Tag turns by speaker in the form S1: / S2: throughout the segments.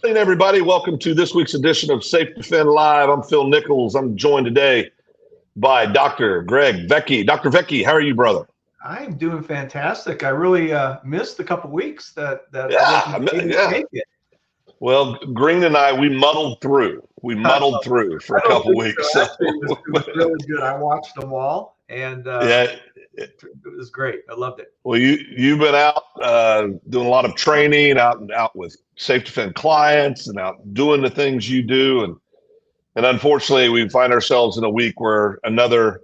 S1: Hey, everybody. Welcome to this week's edition of Safe Defend Live. I'm Phil Nichols. I'm joined today by Dr. Greg Vecchi. Dr. Vecchi, how are you, brother?
S2: I'm doing fantastic. I really missed a couple weeks that I
S1: Yeah,
S2: wasn't able to
S1: yeah.
S2: make it.
S1: Well, Green and I, we muddled through. We muddled through for
S2: I
S1: a
S2: don't
S1: couple
S2: think so.
S1: weeks. So,
S2: Actually, it was really good. I watched them all, and
S1: yeah.
S2: it was great. I loved it.
S1: Well, you've been out doing a lot of training, out with Safe Defend clients, and out doing the things you do, and unfortunately, we find ourselves in a week where another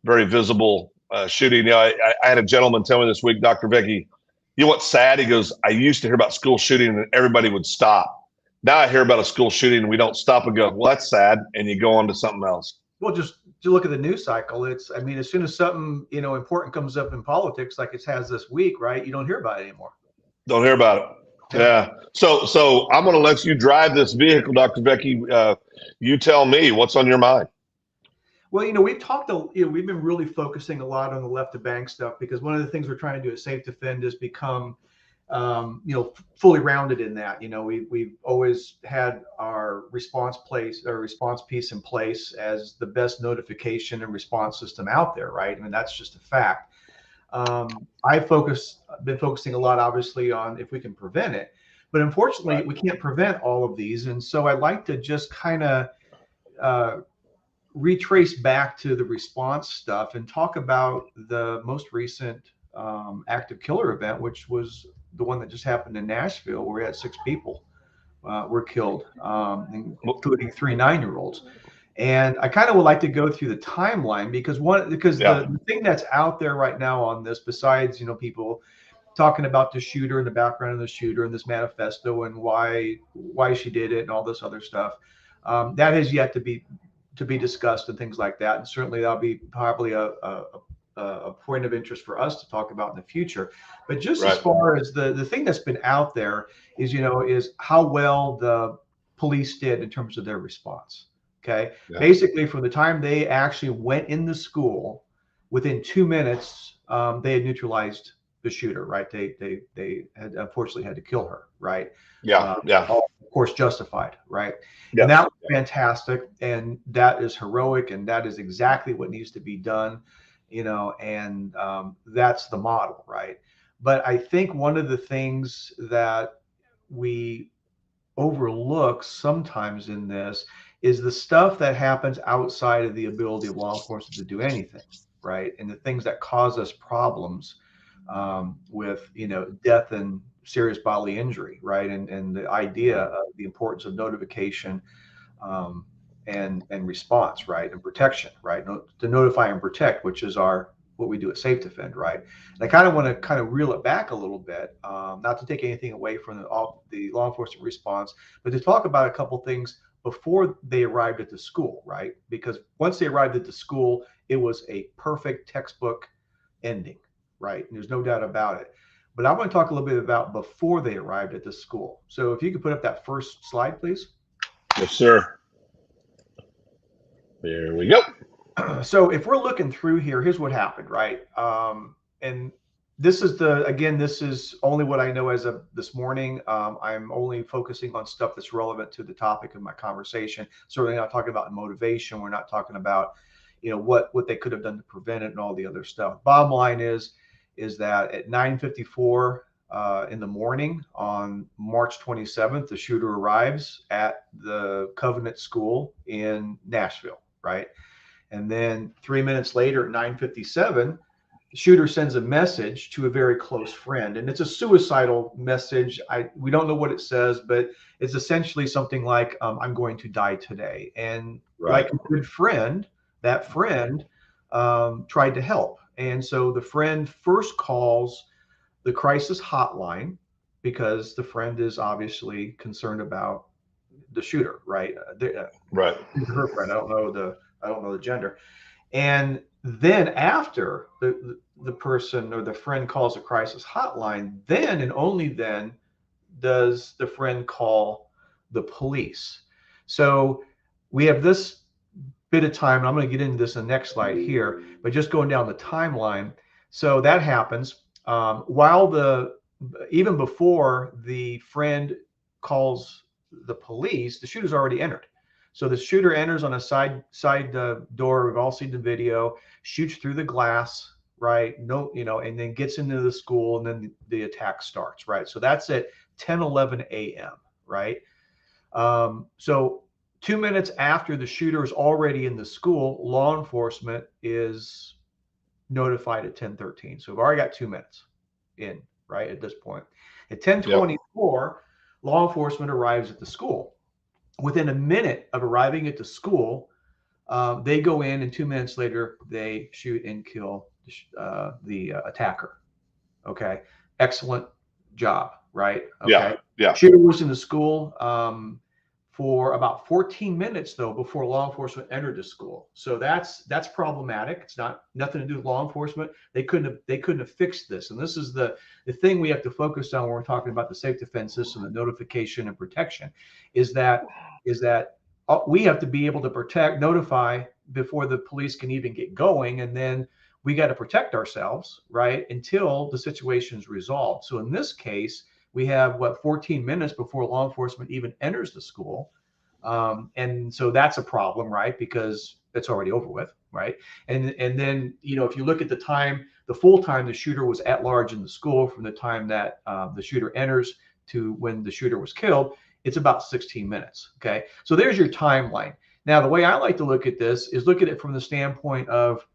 S1: very visible shooting. I had a gentleman tell me this week, Dr. Vecchi, you know what's sad? He goes, I used to hear about school shooting and everybody would stop. Now I hear about a school shooting and we don't stop and go, well, that's sad. And you go on to something else.
S2: Well, just to look at the news cycle, I mean, as soon as something important comes up in politics, like it has this week, right? You don't hear about it anymore.
S1: Don't hear about it.
S2: Yeah.
S1: Yeah. So I'm going to let you drive this vehicle, Dr. Vecchi. You tell me what's on your mind.
S2: Well, we've been really focusing a lot on the left of bank stuff because one of the things we're trying to do at Safe Defend is become fully rounded in that. We've always had our response piece in place as the best notification and response system out there, right? I mean, that's just a fact. Been focusing a lot, obviously, on if we can prevent it, but unfortunately,
S1: Right.
S2: we can't prevent all of these. And so I'd like to just kind of retrace back to the response stuff and talk about the most recent active killer event, which was the one that just happened in Nashville, where we had 6 people were killed, including 3 9-year-olds. And I kind of would like to go through the timeline because
S1: Yeah.
S2: the thing that's out there right now on this, besides people talking about the shooter and the background of the shooter and this manifesto and why she did it and all this other stuff, that has yet to be discussed and things like that. And certainly that'll be probably a point of interest for us to talk about in the future. But just as
S1: Right.
S2: far as the thing that's been out there is how well the police did in terms of their response. Okay.
S1: Yeah.
S2: Basically, from the time they actually went in the school, within 2 minutes, they had neutralized the shooter, right? They had unfortunately had to kill her, right?
S1: Yeah. Yeah.
S2: Of course, justified, right?
S1: Yeah.
S2: And that was fantastic, and that is heroic, and that is exactly what needs to be done, and that's the model, right? But I think one of the things that we overlook sometimes in this is the stuff that happens outside of the ability of law enforcement to do anything, right? And the things that cause us problems with death and serious bodily injury, right? And the idea of the importance of notification um, and response, right, and protection, right? To notify and protect, which is what we do at Safe Defend, right? And I kind of want to kind of reel it back a little bit, not to take anything away from the law enforcement response, but to talk about a couple things before they arrived at the school, right? Because once they arrived at the school, it was a perfect textbook ending, right? And there's no doubt about it. But I want to talk a little bit about before they arrived at the school. So if you could put up that first slide, please.
S1: Yes, sir. There we go.
S2: So if we're looking through here, here's what happened, right? And this is only what I know as of this morning. I'm only focusing on stuff that's relevant to the topic of my conversation. Certainly not talking about motivation. We're not talking about, what they could have done to prevent it and all the other stuff. Bottom line is that at 9:54 in the morning on March 27th, the shooter arrives at the Covenant School in Nashville, right? And then 3 minutes later at 9:57, the shooter sends a message to a very close friend. And it's a suicidal message. We don't know what it says, but it's essentially something like, I'm going to die today. And
S1: Right.
S2: like a good friend, that friend tried to help. And so the friend first calls the crisis hotline because the friend is obviously concerned about the shooter, right?
S1: Right.
S2: Her friend. I don't know the gender. And then after the person or the friend calls a crisis hotline, then and only then does the friend call the police. So we have this bit of time, and I'm going to get into this in the next slide here, but just going down the timeline. So that happens even before the friend calls the police, the shooter's already entered. So the shooter enters on a side door. We've all seen the video. Shoots through the glass, right? No, and then gets into the school, and then the attack starts, right? So that's at 10:11 a.m., right? So 2 minutes after the shooter is already in the school, law enforcement is notified at 10:13. So we've already got 2 minutes in, right, at this point. At 10:24, law enforcement arrives at the school. Within a minute of arriving at the school, they go in, and 2 minutes later, they shoot and kill the attacker. Okay, excellent job, right? Okay,
S1: Yeah.
S2: Shooter was in the school for about 14 minutes though before law enforcement entered the school. So that's problematic. It's nothing to do with law enforcement. They couldn't have fixed this. And this is the thing we have to focus on when we're talking about the SafeDefend system, the notification and protection, is that we have to be able to notify before the police can even get going, and then we got to protect ourselves, right, until the situation is resolved. So in this case, we have 14 minutes before law enforcement even enters the school. And so that's a problem, right? Because it's already over with, right? And then, if you look at the full time the shooter was at large in the school, from the time that the shooter enters to when the shooter was killed, it's about 16 minutes. Okay. So there's your timeline. Now, the way I like to look at this is look at it from the standpoint of,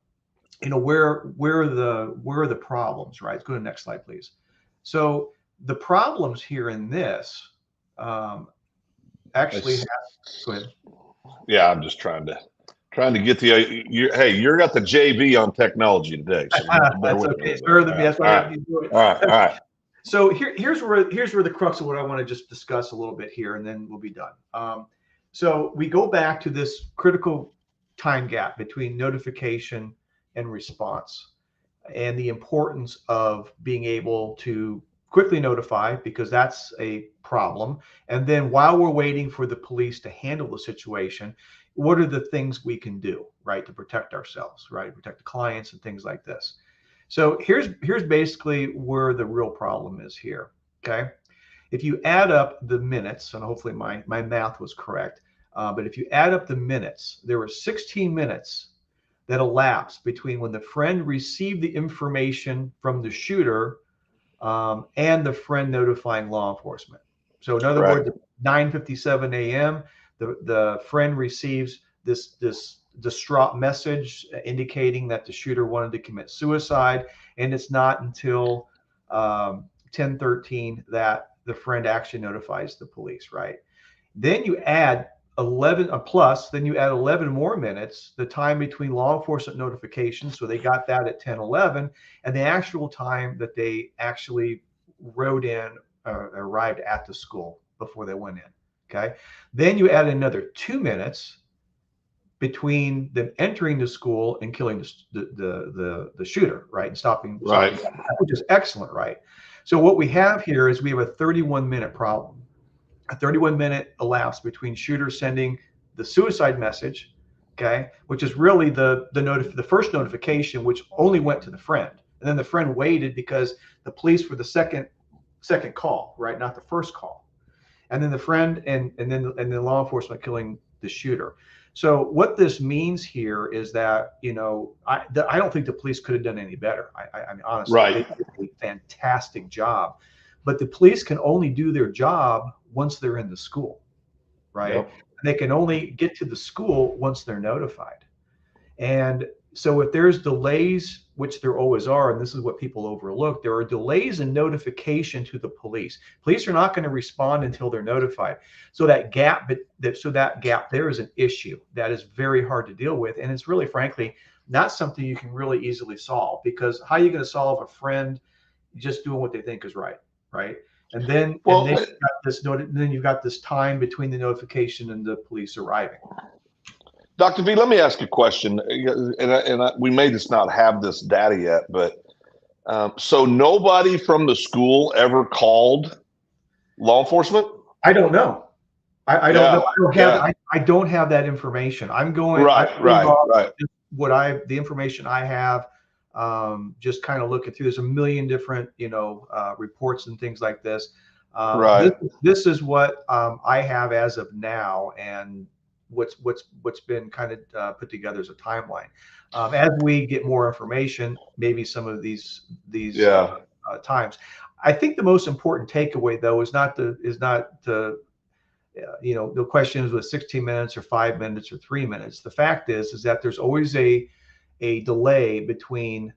S2: where are the problems, right? Let's go to the next slide, please. So the problems here in this actually go ahead.
S1: Yeah, I'm just trying to get hey, you're got the JV on technology today. So
S2: that's okay. That's why I have you do it.
S1: All right.
S2: So here's where the crux of what I want to just discuss a little bit here, and then we'll be done. So we go back to this critical time gap between notification and response, and the importance of being able to quickly notify, because that's a problem. And then while we're waiting for the police to handle the situation, what are the things we can do, right, to protect ourselves, right, protect the clients and things like this. So here's basically where the real problem is here. Okay, if you add up the minutes, and hopefully my math was correct, but if you add up the minutes, there were 16 minutes that elapsed between when the friend received the information from the shooter and the friend notifying law enforcement. So in other words, 9:57 a.m., the friend receives this distraught message indicating that the shooter wanted to commit suicide, and it's not until 10:13 that the friend actually notifies the police, right? Then you add 11 then you add 11 more minutes, the time between law enforcement notifications, so they got that at 10:11, and the actual time that they actually arrived at the school before they went in. Okay, then you add another 2 minutes between them entering the school and killing the shooter, right, and stopping which is excellent, right? So what we have here is we have a 31-minute problem. A 31-minute elapsed between shooter sending the suicide message, okay, which is really the first notification, which only went to the friend, and then the friend waited because the police were the second call, right, not the first call, and then the friend and then law enforcement killing the shooter. So what this means here is that I don't think the police could have done any better. I mean, honestly, they did a fantastic job, but the police can only do their job once they're in the school, right? Yep. They can only get to the school once they're notified. And so if there's delays, which there always are, and this is what people overlook, there are delays in notification to the police. Police are not going to respond until they're notified. So that gap there is an issue that is very hard to deal with. And it's really, frankly, not something you can really easily solve, because how are you going to solve a friend just doing what they think is right? Right. And then, you've got this time between the notification and the police arriving.
S1: Dr. V, let me ask you a question. We may just not have this data yet, but so nobody from the school ever called law enforcement?
S2: I don't know. I don't know. I don't have that information. I'm going
S1: right.
S2: The information I have. Just kind of looking through, there's a million different reports and things like this. This
S1: Right.
S2: this is what I have as of now, and what's been kind of put together as a timeline. As we get more information, maybe some of these
S1: Yeah.
S2: times. I think the most important takeaway, though, is not the the question is with 16 minutes or 5 minutes or 3 minutes. The fact is that there's always a delay between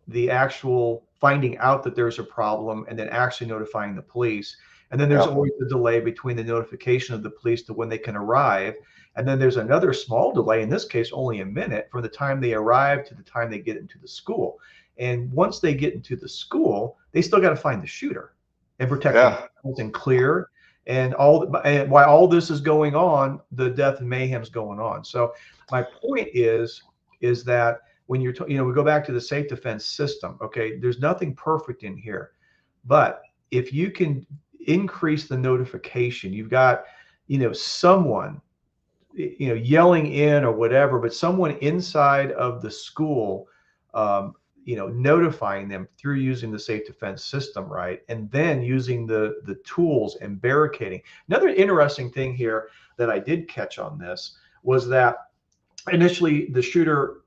S2: the actual finding out that there's a problem and then actually notifying the police. And then there's
S1: Yep.
S2: always a delay between the notification of the police to when they can arrive. And then there's another small delay, in this case, only a minute from the time they arrive to the time they get into the school. And once they get into the school, they still got to find the shooter and protect
S1: Yeah.
S2: themselves and clear. And while all this is going on, the death and mayhem's going on. So my point is that when we go back to the safe defense system. Okay, there's nothing perfect in here, but if you can increase the notification, you've got someone yelling in or whatever, but someone inside of the school notifying them through using the safe defense system, right? And then using the tools and barricading. Another interesting thing here that I did catch on this was that initially the shooter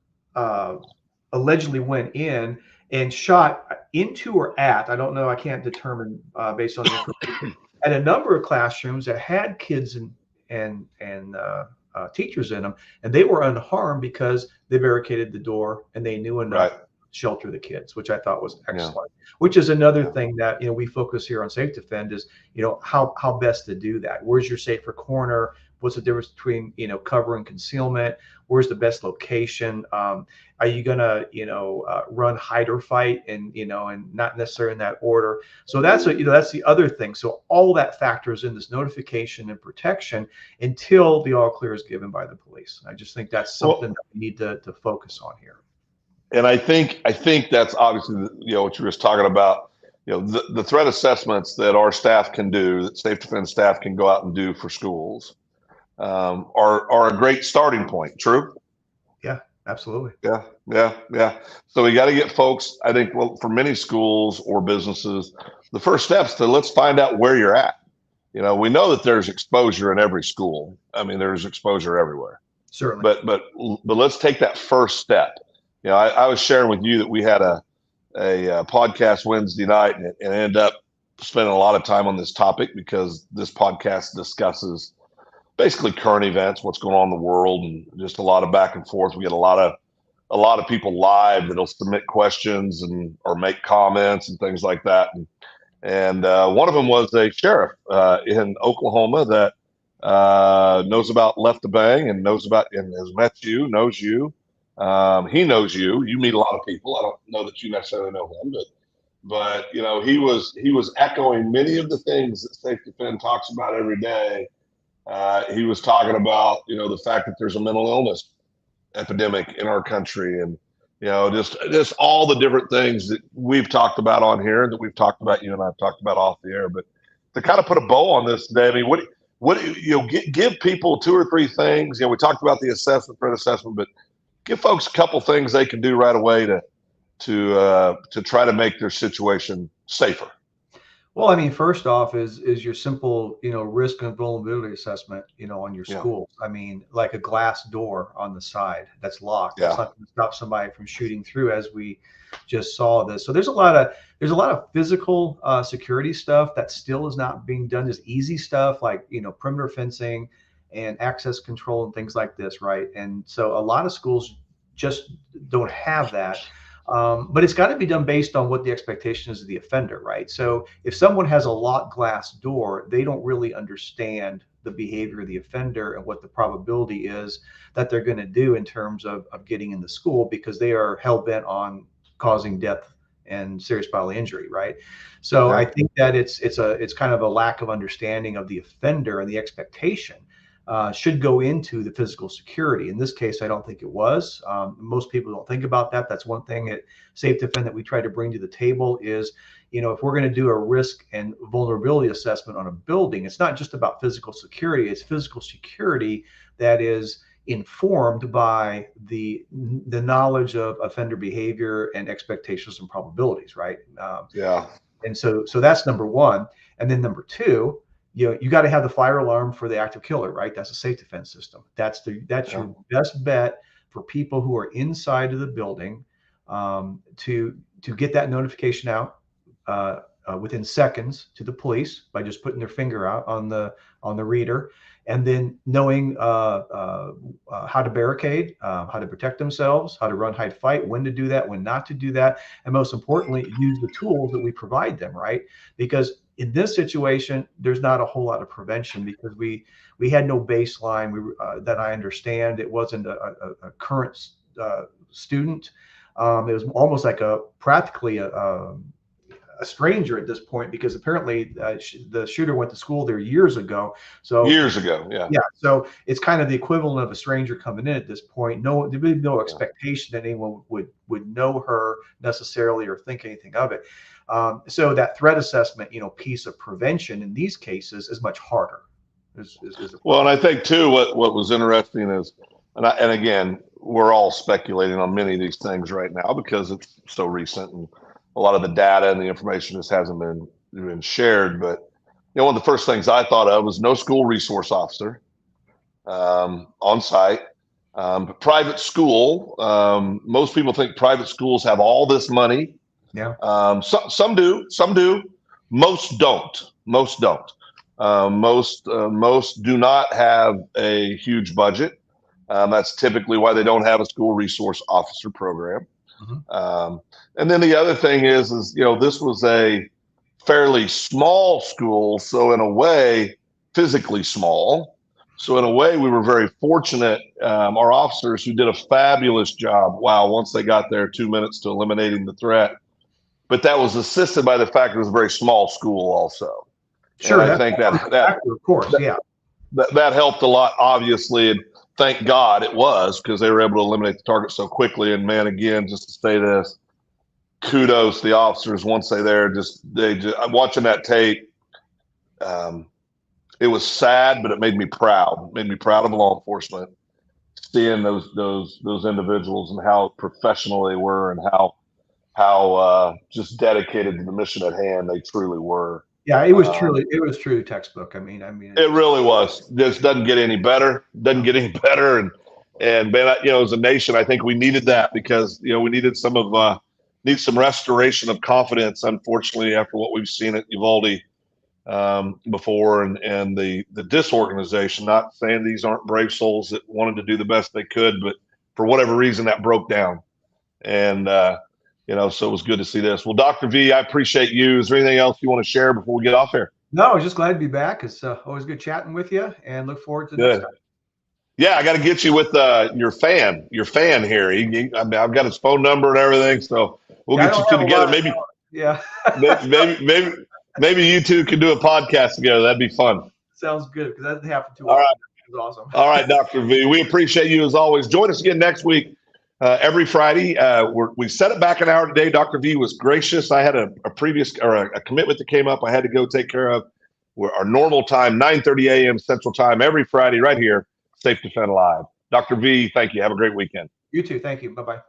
S2: allegedly went in and shot into or at, I don't know, I can't determine based on the information, at a number of classrooms that had kids and teachers in them, and they were unharmed because they barricaded the door and they knew enough
S1: Right.
S2: to shelter the kids, which I thought was
S1: Yeah.
S2: excellent. Which is another
S1: Yeah.
S2: thing that we focus here on SafeDefend is how best to do that. Where's your safer corner? What's the difference between cover and concealment? Where's the best location? Are you gonna run hide or fight, and not necessarily in that order? So that's that's the other thing. So all that factors in this notification and protection until the all clear is given by the police. I just think that's something
S1: Well,
S2: that we need to focus on here.
S1: and I think that's obviously what you were just talking about. The threat assessments that our staff can do, that Safe Defense staff can go out and do for schools, are a great starting point. True.
S2: Yeah, absolutely.
S1: Yeah, yeah, yeah. So we got to get folks. I think, well, for many schools or businesses, the first steps to let's find out where you're at. We know that there's exposure in every school. I mean, there's exposure everywhere.
S2: Certainly.
S1: But let's take that first step. I was sharing with you that we had a podcast Wednesday night, and ended up spending a lot of time on this topic because this podcast discusses basically current events, what's going on in the world, and just a lot of back and forth. We get a lot of people live that'll submit questions and or make comments and things like that. And one of them was a sheriff in Oklahoma that knows about Left to Bang and knows about and has met you, knows you. He knows you. You meet a lot of people. I don't know that you necessarily know him, but he was echoing many of the things that Safe Defend talks about every day. He was talking about the fact that there's a mental illness epidemic in our country, and just all the different things that we've talked about on here, that we've talked about, you and I've talked about off the air. But to kind of put a bow on this today, I mean, what give people two or three things. We talked about the threat assessment, but give folks a couple things they can do right away to try to make their situation safer.
S2: Well, I mean, first off is your simple, risk and vulnerability assessment, on your
S1: Yeah.
S2: schools. I mean, like a glass door on the side that's locked.
S1: Yeah.
S2: That's not going to stop somebody from shooting through, as we just saw this. So there's a lot of physical security stuff that still is not being done. Just easy stuff like perimeter fencing and access control and things like this, right? And so a lot of schools just don't have that. But it's got to be done based on what the expectation is of the offender, right? So if someone has a locked glass door, they don't really understand the behavior of the offender and what the probability is that they're going to do in terms of getting in the school, because they are hell bent on causing death and serious bodily injury, right? So
S1: Yeah.
S2: I think that it's kind of a lack of understanding of the offender, and the expectation should go into the physical security. In this case, I don't think it was. Most people don't think about that. That's one thing at SafeDefend that we try to bring to the table is, if we're going to do a risk and vulnerability assessment on a building, it's not just about physical security. It's physical security that is informed by the knowledge of offender behavior and expectations and probabilities, right?
S1: Yeah.
S2: And so that's number one. And then number two, you got to have the fire alarm for the active killer, right? That's a SafeDefend system. That's your best bet for people who are inside of the building, to get that notification out within seconds to the police by just putting their finger out on the reader, and then knowing how to barricade, how to protect themselves, how to run, hide, fight, when to do that, when not to do that, and most importantly, use the tools that we provide them, right? Because in this situation, there's not a whole lot of prevention, because we had no baseline. That I understand, it wasn't a current student. It was almost like practically a stranger at this point, because apparently the shooter went to school there years ago. So
S1: years ago, yeah.
S2: So it's kind of the equivalent of a stranger coming in at this point. There'd be no expectation that anyone would know her necessarily or think anything of it. So that threat assessment, piece of prevention in these cases is much harder.
S1: Well, and I think too, what was interesting is, and again, we're all speculating on many of these things right now because it's so recent, and a lot of the data and the information just hasn't been shared. But one of the first things I thought of was no school resource officer on site. Private school. Most people think private schools have all this money.
S2: Yeah.
S1: Some do. Most don't. Most do not have a huge budget. That's typically why they don't have a school resource officer program. Mm-hmm. And then the other thing is this was a fairly small school, so in a way, physically small. So in a way, we were very fortunate. Our officers, who did a fabulous job, once they got there, 2 minutes to eliminating the threat. But that was assisted by the fact it was a very small school also.
S2: Sure.
S1: And I think that
S2: of course, yeah.
S1: That helped a lot, obviously, and thank God it was, because they were able to eliminate the target so quickly. And man, again, just to say this, kudos to the officers once they just watching that tape. It was sad, but it made me proud. It made me proud of law enforcement, seeing those individuals and how professional they were, and how just dedicated to the mission at hand they truly were.
S2: Yeah, it was true textbook. I mean,
S1: it really was. This doesn't get any better. And man, as a nation, I think we needed that, because we needed some restoration of confidence. Unfortunately, after what we've seen at Uvalde before, and the disorganization. Not saying these aren't brave souls that wanted to do the best they could, but for whatever reason that broke down. And so it was good to see this. Well, Dr. V, I appreciate you. Is there anything else you want to share before we get off here?
S2: No, I was just glad to be back. It's always good chatting with you, and look forward to the next time.
S1: Yeah, I got to get you with your fan here. I've got his phone number and everything, so we'll get you two together. Maybe, maybe you two can do a podcast together. That'd be fun.
S2: Sounds good, because that didn't happen too
S1: often.
S2: All right. It was awesome.
S1: All right, Dr. V, we appreciate you as always. Join us again next week. Every Friday, we set it back an hour today. Dr. V was gracious. I had a commitment that came up I had to go take care of. Our normal time, 9:30 a.m. Central Time, every Friday right here, SafeDefend Live. Dr. V, thank you. Have a great weekend.
S2: You too. Thank you. Bye-bye.